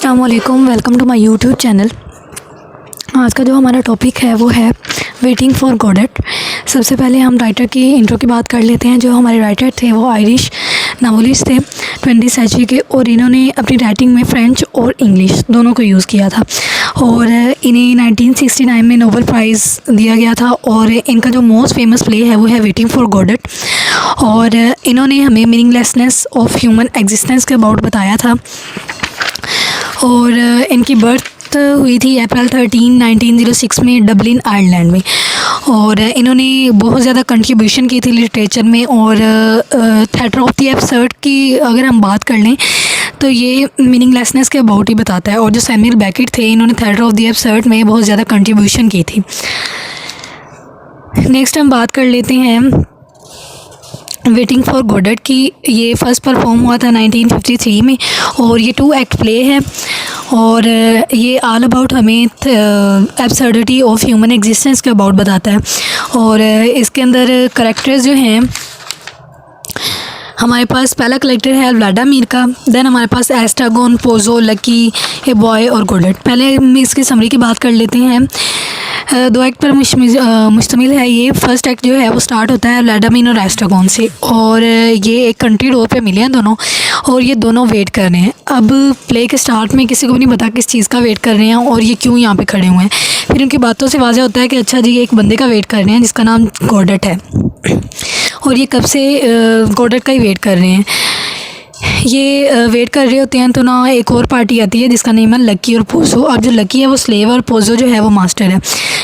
अस्सलाम वालेकुम, welcome to my YouTube channel. आज का जो हमारा टॉपिक है वो है वेटिंग फॉर गॉडेट। सबसे पहले हम राइटर की इंट्रो की बात कर लेते हैं। जो हमारे राइटर थे वो आयरिश नावलिस्ट थे 20वीं सेंचुरी के, और इन्होंने अपनी राइटिंग में फ्रेंच और इंग्लिश दोनों को यूज़ किया था, और इन्हें 1969 में नोबेल प्राइज़ दिया गया था। और इनका जो मोस्ट फेमस प्ले है वो है वेटिंग फॉर गॉडेट, और इन्होंने हमें मीनिंगलेसनेस ऑफ ह्यूमन एग्जिस्टेंस के अबाउट बताया था। और इनकी बर्थ हुई थी अप्रैल 13, 1906 में डबलिन आयरलैंड में। और इन्होंने बहुत ज़्यादा कंट्रीब्यूशन की थी लिटरेचर में। और थिएटर ऑफ द एब्सर्ड की अगर हम बात कर लें तो ये मीनिंगलेसनेस के अबाउट ही बताता है। और जो सैमुअल बेकेट थे, इन्होंने थिएटर ऑफ द एब्सर्ड में बहुत ज़्यादा कंट्रीब्यूशन की थी। नेक्स्ट हम बात कर लेते हैं वेटिंग फॉर गॉडेट की। ये फर्स्ट परफॉर्म हुआ था 1953 में, और ये 2 एक्ट प्ले है। और ये ऑल अबाउट हमें एब्सर्डिटी ऑफ ह्यूमन एग्जिस्टेंस के अबाउट बताता है। और इसके अंदर करेक्टर्स जो हैं, हमारे पास पहला करेक्टर है व्लादिमीर का, देन हमारे पास Estragon, Pozzo, Lucky, a boy और गॉडेट। पहले हम इसकी समरी की बात कर लेते हैं। 2 एक्ट पर मुश्तमिल है ये। फर्स्ट एक्ट जो है वो स्टार्ट होता है व्लादिमीर और एस्ट्रागोन से, और ये एक कंट्री रोड पे मिले हैं दोनों, और ये दोनों वेट कर रहे हैं। अब प्ले के स्टार्ट में किसी को भी नहीं पता किस चीज़ का वेट कर रहे हैं और ये क्यों यहाँ पे खड़े हुए हैं। फिर उनकी बातों से वाज़ेह होता है कि अच्छा जी, एक बंदे का वेट कर रहे हैं जिसका नाम गॉडेट है, और ये कब से गॉडेट का ही वेट कर रहे हैं। ये वेट कर रहे होते हैं तो ना एक और पार्टी आती है जिसका नेम है लकी और पोजो। और जो लकी है वो स्लेव और पोजो जो है वो मास्टर है।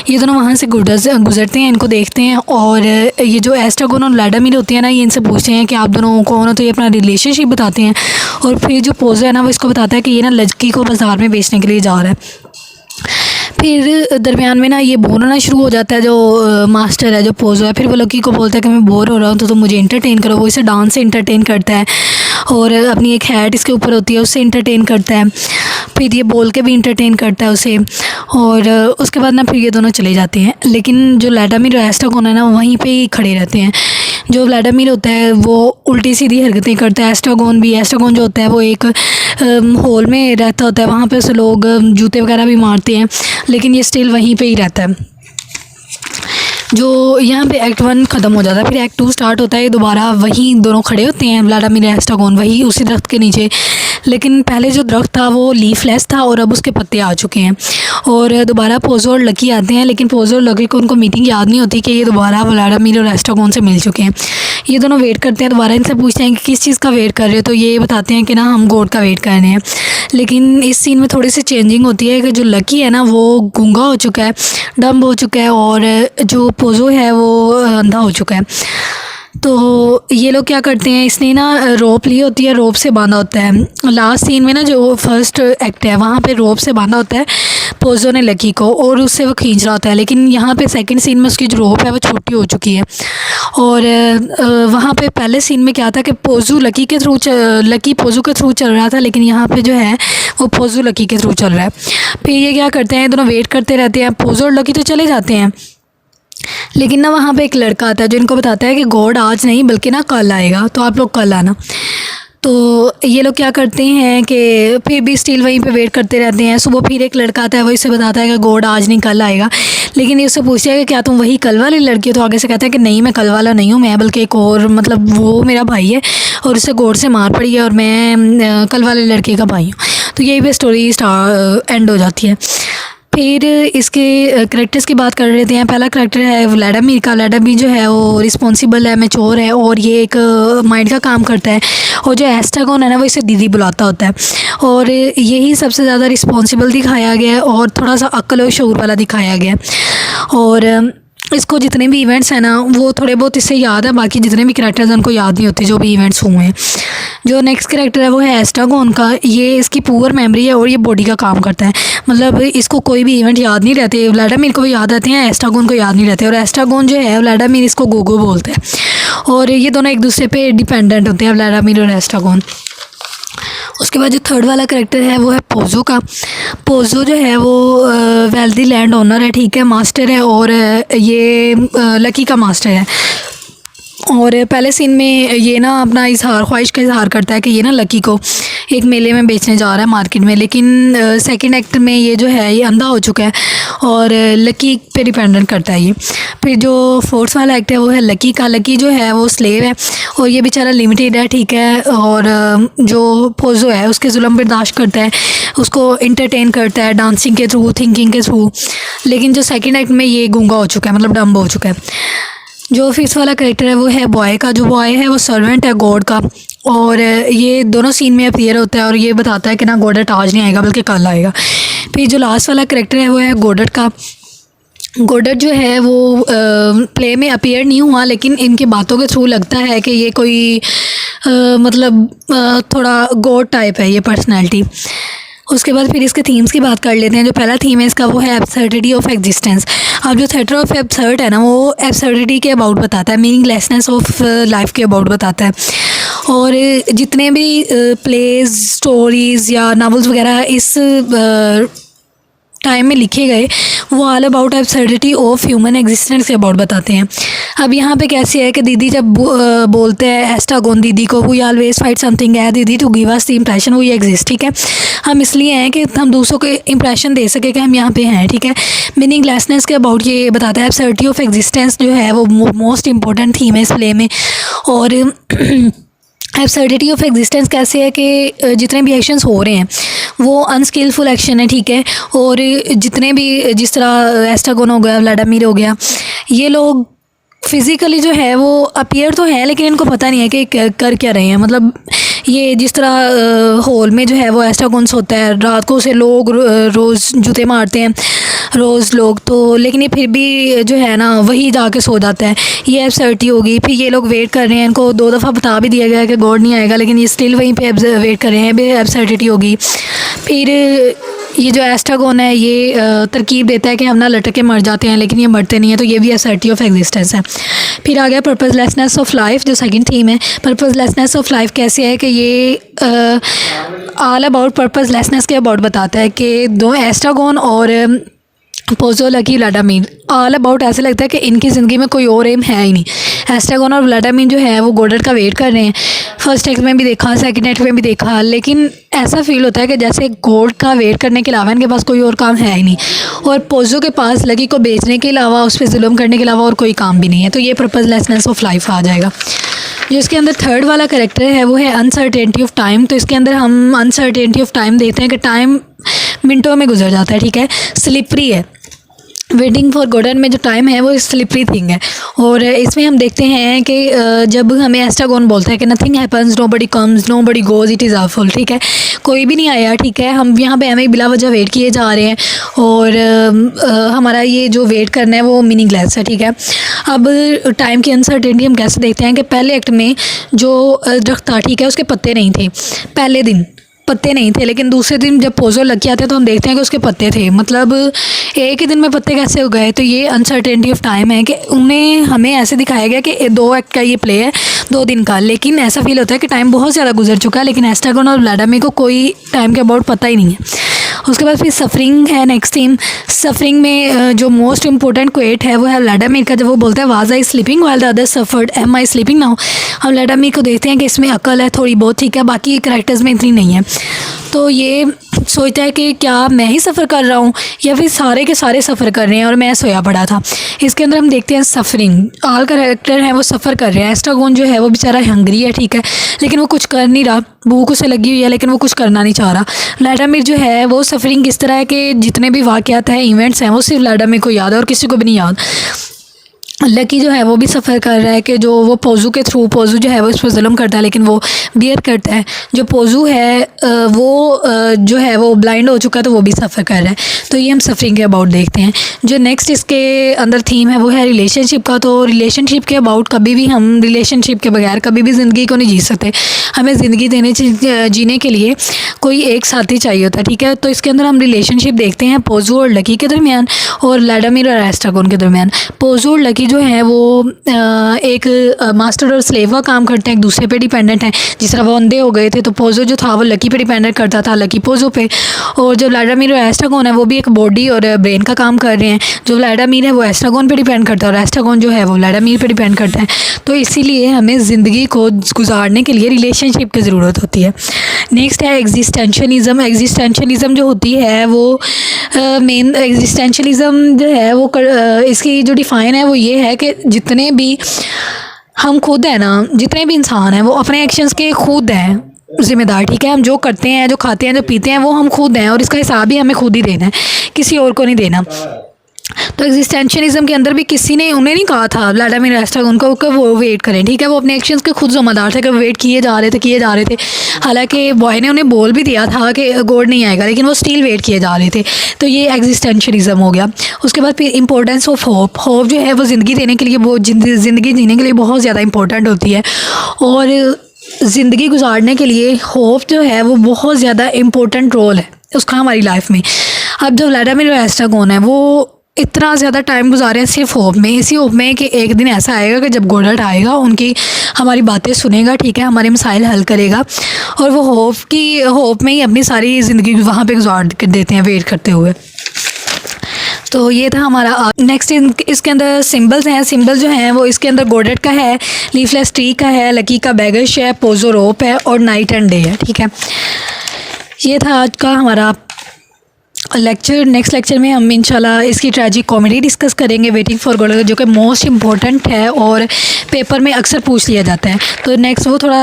ये दोनों वहाँ से गुजरते हैं, इनको देखते हैं, और ये जो एस्ट्रागोन और व्लादिमीर होती है ना, ये इनसे पूछते हैं कि आप दोनों कौन हो, तो ये अपना रिलेशनशिप बताते हैं। और फिर जो पोजो है ना, वो इसको बताता है कि ये ना लकी को बाज़ार में बेचने के लिए जा रहा है। फिर दरमियान में ना ये बोर होना शुरू हो जाता है जो मास्टर है, जो पोजो है। फिर वो लकी को बोलता है कि मैं बोर हो रहा हूँ तो तुम मुझे इंटरटेन करो। वो इसे डांस से इंटरटेन करता है, और अपनी एक हैट इसके ऊपर होती है उससे इंटरटेन करता है। फिर ये बोल के भी इंटरटेन करता है उसे, और उसके बाद ना फिर ये दोनों चले जाते हैं। लेकिन जो व्लादिमीर और एस्ट्रागोन है ना, वहीं पे ही खड़े रहते हैं। जो व्लादिमीर होता है वो उल्टी सीधी हरकतें करता है। एस्ट्रागोन जो होता है वो एक हॉल में रहता होता है, वहाँ पे उसे लोग जूते वगैरह भी मारते हैं, लेकिन ये स्टिल वहीं पे ही रहता है। जो यहाँ पे एक्ट 1 ख़त्म हो जाता है, फिर एक्ट 2 स्टार्ट होता है। दोबारा वहीं दोनों खड़े होते हैं, व्लादिमीर एस्ट्रागोन, वही उसी दरख्त के नीचे। लेकिन पहले जो दरख्त था वो लीफलेस था और अब उसके पत्ते आ चुके हैं। और दोबारा पोजो और लकी आते हैं, लेकिन पोजो और लकी को उनको मीटिंग याद नहीं होती कि ये दोबारा व्लादिमीर और एस्ट्रागोन से मिल चुके हैं। ये दोनों वेट करते हैं, दोबारा इनसे पूछते हैं कि किस चीज़ का वेट कर रहे हो, तो ये बताते हैं कि ना हम गॉड का वेट कर रहे हैं। लेकिन इस सीन में थोड़ी सी चेंजिंग होती है कि जो लकी है ना वो गूंगा हो चुका है, डम्ब हो चुका है, और जो पोजो है वो अंधा हो चुका है। तो ये लोग क्या करते हैं, इसने ना रोप ली होती है, रोप से बांधा होता है। लास्ट सीन में ना जो फर्स्ट एक्ट है वहाँ पे रोप से बांधा होता है पोजो ने लकी को, और उससे वो खींच रहा होता है। लेकिन यहाँ पे सेकंड सीन में उसकी जो रोप है वो छोटी हो चुकी है। और वहाँ पे पहले सीन में क्या था कि पोजो लकी पोजो के थ्रू चल रहा था, लेकिन यहाँ पे जो है वो पोजो लकी के थ्रू चल रहा है। फिर ये क्या करते हैं, दोनों वेट करते रहते हैं। पोजो और लकी तो चले जाते हैं, लेकिन ना वहाँ पे एक लड़का आता है जो इनको बताता है कि गॉड आज नहीं बल्कि ना कल आएगा, तो आप लोग कल आना। तो ये लोग क्या करते हैं कि फिर भी स्टिल वहीं पे वेट करते रहते हैं। सुबह फिर एक लड़का आता है, वो इससे बताता है कि गॉड आज नहीं कल आएगा। लेकिन ये उससे पूछता है कि क्या तुम वही कल वाली लड़की हो, तो आगे से कहता है कि नहीं, मैं कल वाला नहीं हूँ, मैं बल्कि एक और, मतलब वो मेरा भाई है और उससे गॉड से मार पड़ी है, और मैं कल वाले लड़के का भाई हूँ। तो यही पे स्टोरी एंड हो जाती है। फिर इसके करेक्टर्स की बात कर रहे थे। पहला करेक्टर है व्लादिमीर का। व्लादिमीर जो है वो रिस्पॉन्सिबल है, मैच्योर है, और ये एक माइंड का काम करता है। और जो एस्ट्रागोन है ना, वो इसे दीदी बुलाता होता है, और यही सबसे ज़्यादा रिस्पॉन्सिबल दिखाया गया है और थोड़ा सा अक्ल और शऊर वाला दिखाया गया है। और इसको जितने भी इवेंट्स हैं ना वो थोड़े बहुत इससे याद है, बाकी जितने भी कैरेक्टर्स हैं उनको याद नहीं होते जो भी इवेंट्स हुए हैं। जो नेक्स्ट कैरेक्टर है वो है एस्ट्रागोन का। ये इसकी पुअर मेमोरी है और ये बॉडी का काम करता है, मतलब इसको कोई भी इवेंट याद नहीं रहते। व्लादिमीर को भी याद रहते हैं, एस्ट्रागोन को याद नहीं रहते। और एस्ट्रागोन जो है, व्लादिमीर इसको गोगो बोलते हैं, और ये दोनों एक दूसरे पे डिपेंडेंट होते हैं, व्लादिमीर और एस्ट्रागोन। उसके बाद जो थर्ड वाला करेक्टर है वो है पोजो का। पोजो जो है वो वेल्दी लैंड ओनर है, ठीक है, मास्टर है, और ये लकी का मास्टर है। और पहले सीन में ये ना अपना इजहार ख्वाहिश का इजहार करता है कि ये ना लकी को एक मेले में बेचने जा रहा है मार्केट में, लेकिन सेकंड एक्ट में ये जो है ये अंधा हो चुका है और लकी पे डिपेंडेंट करता है ये। फिर जो फोर्थ वाला एक्ट है वो है लकी का। लकी जो है वो स्लेव है और ये बेचारा लिमिटेड है, ठीक है, और जो पोजो है उसके जुल्म बर्दाश्त करता है, उसको इंटरटेन करता है डांसिंग के थ्रू, थिंकिंग के थ्रू। लेकिन जो सेकंड एक्ट में ये गूंगा हो चुका है, मतलब डम्ब हो चुका है। जो फिफ्थ वाला करेक्टर है वो है बॉय का। जो बॉय है वो सर्वेंट है गॉड का, और ये दोनों सीन में अपीयर होता है और ये बताता है कि ना गॉडेट आज नहीं आएगा बल्कि कल आएगा। फिर जो लास्ट वाला करेक्टर है वो है गॉडेट का। गॉडेट जो है वो प्ले में अपीयर नहीं हुआ, लेकिन इनकी बातों के थ्रू लगता है कि ये कोई मतलब थोड़ा गॉड टाइप है ये पर्सनैलिटी। उसके बाद फिर इसके थीम्स की बात कर लेते हैं। जो पहला थीम है इसका वो है एब्सर्डिटी ऑफ एग्जिस्टेंस। अब जो थिएटर ऑफ एब्सर्ड है ना वो एब्सर्डिटी के अबाउट बताता है, मीनिंगलेसनेस ऑफ लाइफ के अबाउट बताता है। और जितने भी प्लेज, स्टोरीज़ या नावल्स वगैरह इस टाइम में लिखे गए वो all about absurdity of human existence के अबाउट बताते हैं। अब यहाँ पे कैसे है कि दीदी जब बोलते हैं एस्ट्रागोन दीदी को, वी ऑलवेज फाइट समथिंग है Didi to give us the impression we exist, ठीक है। हम इसलिए हैं कि हम दूसरों को इम्प्रेशन दे सके कि हम यहाँ पे हैं, ठीक है। मीनिंगलेसनेस के अबाउट ये बताता है। एब्सर्डिटी ऑफ एग्जिस्टेंस जो है वो मोस्ट इंपॉर्टेंट थीम है इस प्ले में। और एब्सर्डिटी ऑफ एग्जिस्टेंस कैसे है कि जितने भी एक्शंस हो रहे हैं वो अनस्किलफुल एक्शन है, ठीक है। और जितने भी, जिस तरह एस्ट्रागोन हो गया, व्लादिमीर हो गया, ये लोग फिज़िकली जो है वो अपीयर तो है लेकिन इनको पता नहीं है कि कर क्या रहे हैं। मतलब ये जिस तरह हॉल में जो है वो एस्ट्रागोन्स होता है, रात को उसे लोग रोज़ जूते मारते हैं रोज़ लोग, तो लेकिन ये फिर भी जो है ना वही जाके सो जाता है। ये एब्सर्डिटी होगी। फिर ये लोग वेट कर रहे हैं, इनको 2 दफ़ा बता भी दिया गया है कि गॉड नहीं आएगा, लेकिन ये स्टिल वहीं पे वेट कर रहे हैं, भी एब्सर्डिटी होगी। फिर ये जो एस्ट्रागोन है ये तरकीब देता है कि हम ना लटक के मर जाते हैं, लेकिन ये मरते नहीं हैं, तो ये भी एब्सर्डिटी ऑफ एग्जिस्टेंस है। फिर आ गया पर्पसलेसनेस ऑफ लाइफ, जो सेकंड थीम है। पर्पसलेसनेस ऑफ लाइफ कैसे है कि ये ऑल अबाउट पर्पसलेसनेस के अबाउट बताता है कि दो एस्ट्रागोन और Pozzo, lucky, Vladimir all about ऐसे लगता है कि इनकी ज़िंदगी में कोई और एम है ही नहीं। एस्ट्रागोन और व्लादिमीर जो है वो गॉडेट का वेट कर रहे हैं। फर्स्ट एक्ट में भी देखा, सेकंड एक्ट में भी देखा, लेकिन ऐसा फील होता है कि जैसे गॉड का वेट करने के अलावा इनके पास कोई और काम है ही नहीं। और पोजो के पास लकी को बेचने के अलावा, उस पर जुल्म करने के अलावा और कोई काम भी नहीं है। तो ये पर्पसलेसनेस ऑफ लाइफ आ जाएगा। जो इसके अंदर थर्ड वाला करेक्टर है वो है अनसर्टेनिटी ऑफ टाइम। तो इसके अंदर हम अनसर्टेनिटी ऑफ टाइम देखते हैं कि टाइम मिनटों में गुजर जाता है, ठीक है। स्लिपरी है। वेटिंग फॉर गॉडेट में जो टाइम है वो स्लिपरी थिंग है। और इसमें हम देखते हैं कि जब हमें एस्ट्रागोन बोलता है कि nothing happens, nobody comes, nobody goes, it is all full, ठीक है। कोई भी नहीं आया, ठीक है। हम यहाँ पे हमें बिला वजह वेट किए जा रहे हैं और हमारा ये जो वेट करना है वो मीनिंगलेस है, ठीक है। अब टाइम की अनसर्टेनिटी हम कैसे देखते हैं कि पहले एक्ट में जो दरख्त था, ठीक है, उसके पत्ते नहीं थे, पहले दिन पत्ते नहीं थे, लेकिन दूसरे दिन जब पोजो लग के आते हैं तो हम देखते हैं कि उसके पत्ते थे। मतलब एक ही दिन में पत्ते कैसे हो गए। तो ये अनसर्टेनिटी ऑफ टाइम है कि उन्हें हमें ऐसे दिखाया गया कि 2 एक्ट का ये प्ले है, 2 दिन का, लेकिन ऐसा फील होता है कि टाइम बहुत ज़्यादा गुजर चुका है, लेकिन एस्ट्रागोन और व्लादिमीर को कोई टाइम के अबाउट पता ही नहीं है। उसके बाद फिर सफरिंग है नेक्स्ट थीम। सफरिंग में जो मोस्ट इंपॉर्टेंट क्वेट है वो है व्लादिमीर का, जब वो बोलता है was I sleeping while the others suffered, am I sleeping now. हम व्लादिमीर को देखते हैं कि इसमें अकल है थोड़ी बहुत, ठीक है, बाकी करैक्टर्स में इतनी नहीं है। तो ये सोचता है कि क्या मैं ही सफ़र कर रहा हूँ या फिर सारे के सारे सफ़र कर रहे हैं और मैं सोया पड़ा था। इसके अंदर हम देखते हैं सफरिंग, ऑल कैरेक्टर हैं वो सफ़र कर रहे हैं। एस्ट्रागोन जो है वो बेचारा हंगरी है, ठीक है, लेकिन वो कुछ कर नहीं रहा, भूख उसे लगी हुई है लेकिन वो कुछ करना नहीं चाह रहा। व्लादिमीर जो है वो सफरिंग किस तरह है कि जितने भी वाक़यात हैं, इवेंट्स हैं, वो सिर्फ व्लादिमीर को याद है और किसी को भी नहीं याद। लकी जो है वो भी सफ़र कर रहा है कि जो वो पोजू के थ्रू, पोजू जो है वो इस पर जुल्म करता है लेकिन वो बियर करता है। जो पोजू है वो जो है वो ब्लाइंड हो चुका है तो वो भी सफ़र कर रहा है। तो ये हम सफरिंग के अबाउट देखते हैं। जो नेक्स्ट इसके अंदर थीम है वो है रिलेशनशिप का। तो रिलेशनशिप के अबाउट कभी भी हम रिलेशनशिप के बगैर कभी भी ज़िंदगी को नहीं जी सकते। हमें ज़िंदगी जीने के लिए कोई एक साथी चाहिए होता है, ठीक है। तो इसके अंदर हम रिलेशनशिप देखते हैं पोजू और लकी के दरमियान और व्लादिमीर और एस्ट्रागोन के दरमियान। पोजू और लकी जो है वो एक मास्टर और स्लेव का काम करते हैं, एक दूसरे पे डिपेंडेंट हैं। जिस तरह वो अंधे हो गए थे तो पोजो जो था वो लकी पे डिपेंडेंट करता था, लकी पोजो पे। और जो व्लादिमीर और एस्ट्रागोन है वो भी एक बॉडी और ब्रेन का काम कर रहे हैं। जो व्लादिमीर है वो एस्ट्रागोन पे डिपेंड करता है और एस्ट्रागोन जो है वो व्लादिमीर पे डिपेंड करता है। तो इसीलिए हमें ज़िंदगी को गुजारने के लिए रिलेशनशिप की ज़रूरत होती है। नेक्स्ट है एग्जिस्टेंशलिज्म। एग्जिस्टेंशलिज्म जो होती है वो मेन एग्जिस्टेंशलिज्म जो है वो इसकी जो डिफ़ाइन है वो ये है कि जितने भी हम खुद हैं ना, जितने भी इंसान हैं वो अपने एक्शंस के खुद हैं ज़िम्मेदार। ठीक है, हम जो करते हैं, जो खाते हैं, जो पीते हैं वो हम खुद हैं और इसका हिसाब भी हमें खुद ही देना है, किसी और को नहीं देना। तो एग्जिस्टेंशलिज्म के अंदर भी किसी ने उन्हें नहीं कहा था व्लादिमीर एस्ट्रागोन को कि वो वेट करें। ठीक है, वो अपने एक्शंस के खुद ज़िम्मेदार थे कि वेट किए जा रहे थे। हालांकि बॉय ने उन्हें बोल भी दिया था कि गॉड नहीं आएगा, लेकिन वो स्टिल वेट किए जा रहे थे। तो ये एग्जिस्टेंशलिज्म हो गया। उसके बाद फिर इंपॉर्टेंस ऑफ होप। होप जो है वो ज़िंदगी देने के लिए, वो ज़िंदगी जीने के लिए बहुत ज़्यादा इंपॉर्टेंट होती है और ज़िंदगी गुजारने के लिए होप जो है वो बहुत ज़्यादा इम्पोर्टेंट रोल है उसका हमारी लाइफ में। अब जो व्लादिमीर एस्ट्रागोन है वो इतना ज़्यादा टाइम गुजारे हैं सिर्फ होप में, इसी होप में कि एक दिन ऐसा आएगा कि जब गॉड आएगा, उनकी हमारी बातें सुनेगा, ठीक है, हमारे मसाइल हल करेगा। और वो होप में ही अपनी सारी ज़िंदगी वहाँ पे गुजार देते हैं वेट करते हुए। तो ये था हमारा। नेक्स्ट इसके अंदर सिंबल्स हैं। सिंबल जो हैं वो इसके अंदर गॉडेट का है, लीफलेस ट्री का है, लकी का बैगश है, पोजो रोप है और नाइट एंड डे है। ठीक है, ये था आज का हमारा लेक्चर। नेक्स्ट लेक्चर में हम इंशाल्लाह इसकी ट्रेजिक कॉमेडी डिस्कस करेंगे, वेटिंग फॉर गॉड, जो कि मोस्ट इम्पॉर्टेंट है और पेपर में अक्सर पूछ लिया जाता है। तो नेक्स्ट वो थोड़ा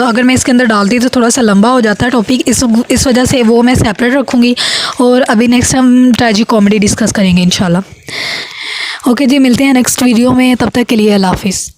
अगर मैं इसके अंदर डालती तो थोड़ा सा लंबा हो जाता है टॉपिक, इस वजह से वो मैं सेपरेट रखूँगी। और अभी नेक्स्ट हम ट्रेजिक कॉमेडी डिस्कस करेंगे इंशाल्लाह। ओके जी, मिलते हैं नेक्स्ट वीडियो में, तब तक के लिए अल्लाह हाफिज़।